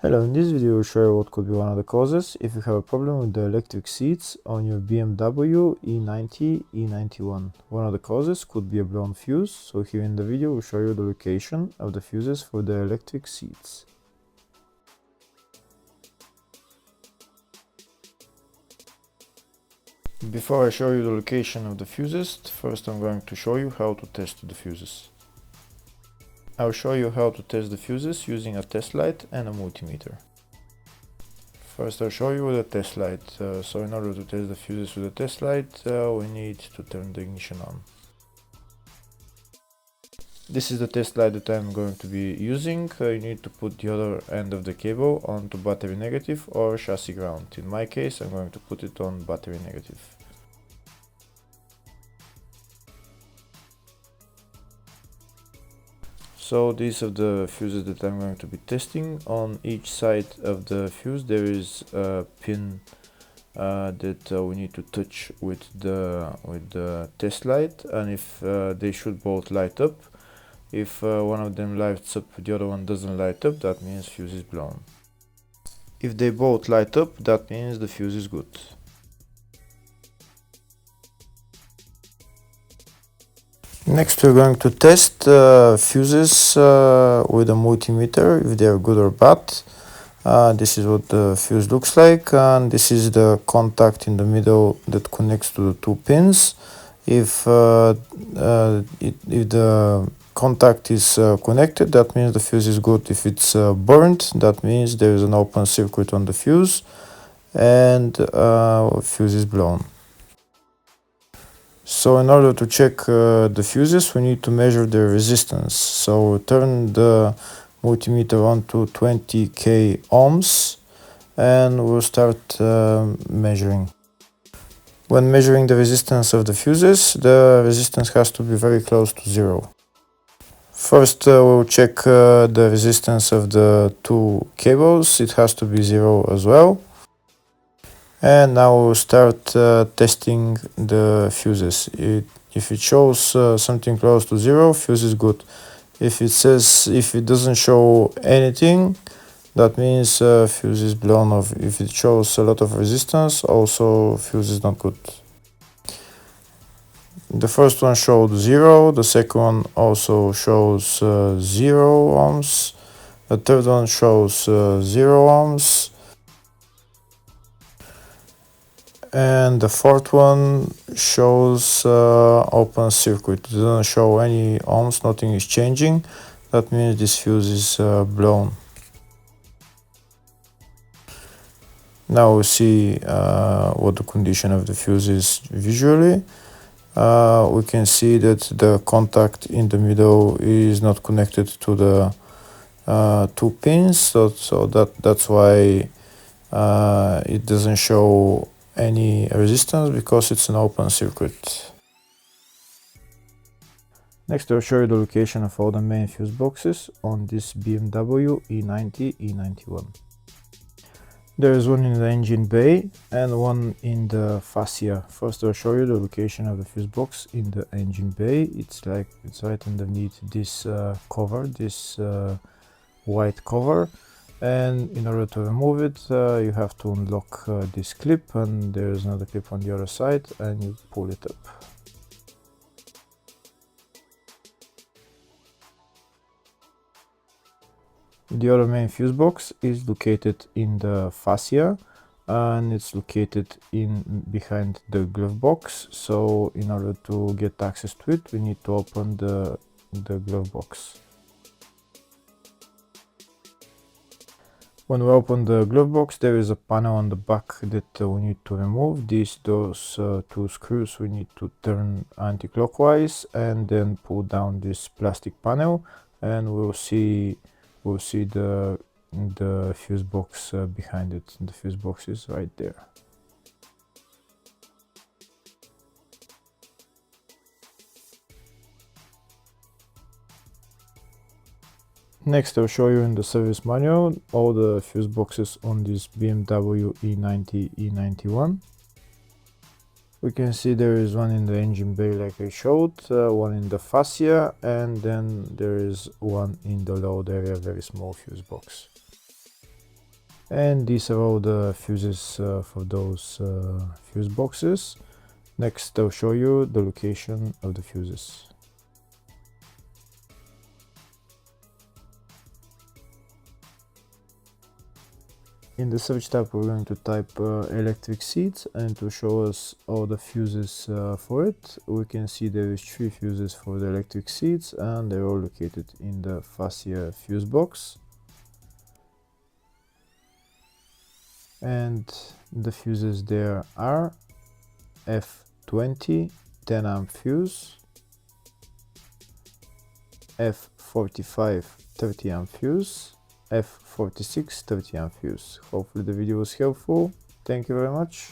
Hello, in this video I will show you what could be one of the causes if you have a problem with the electric seats on your BMW E90 E91. One of the causes could be a blown fuse, so here in the video we'll show you the location of the fuses for the electric seats. Before I show you the location of the fuses, first I'm going to show you how to test the fuses. I'll show you how to test the fuses using a test light and a multimeter. First I'll show you with a test light. So in order to test the fuses with a test light, we need to turn the ignition on. This is the test light that I'm going to be using. You need to put the other end of the cable onto battery negative or chassis ground. In my case I'm going to put it on battery negative. So these are the fuses that I'm going to be testing. On each side of the fuse there is a pin that we need to touch with the test light, and if they should both light up. If one of them lights up, the other one doesn't light up, that means fuse is blown. If they both light up, that means the fuse is good. Next we're going to test fuses with a multimeter, if they are good or bad. This is what the fuse looks like, and this is the contact in the middle that connects to the two pins. If the contact is connected, that means the fuse is good. If it's burnt, that means there is an open circuit on the fuse and fuse is blown. So in order to check the fuses, we need to measure the resistance. So turn the multimeter on to 20k ohms and we'll start measuring. When measuring the resistance of the fuses, the resistance has to be very close to zero. First we'll check the resistance of the two cables. It has to be zero as well. And now we'll start testing the fuses. If it shows something close to zero, fuse is good. If it doesn't show anything, that means fuse is blown off. If it shows a lot of resistance, also fuse is not good. The first one showed 0, the second one also shows 0 ohms, the third one shows 0 ohms, and the fourth one shows open circuit. It doesn't show any ohms, nothing is changing. That means this fuse is blown. Now we see what the condition of the fuse is visually. We can see that the contact in the middle is not connected to the two pins, so that's why it doesn't show any resistance, because it's an open circuit. Next I'll show you the location of all the main fuse boxes on this BMW E90 E91. There is one in the engine bay and one in the fascia. First I'll show you the location of the fuse box in the engine bay. It's right underneath this cover, this white cover, and in order to remove it you have to unlock this clip, and there is another clip on the other side, and you pull it up. The other main fuse box is located in the fascia, and it's located behind the glove box. So in order to get access to it, we need to open the glove box. When we open the glove box, there is a panel on the back that we need to remove. Those two screws we need to turn anti-clockwise and then pull down this plastic panel, and we'll see the fuse box behind it. The fuse box is right there. Next I'll show you in the service manual all the fuse boxes on this BMW E90 E91. We can see there is one in the engine bay like I showed, one in the fascia, and then there is one in the load area, very small fuse box. And these are all the fuses for those fuse boxes. Next, I'll show you the location of the fuses. In the search tab, we're going to type electric seats, and to show us all the fuses for it, we can see there is 3 fuses for the electric seats, and they're all located in the fascia fuse box. And the fuses there are F20 10 amp fuse, F45 30 amp fuse, F46 30 amp fuse. Hopefully the video was helpful. Thank you very much.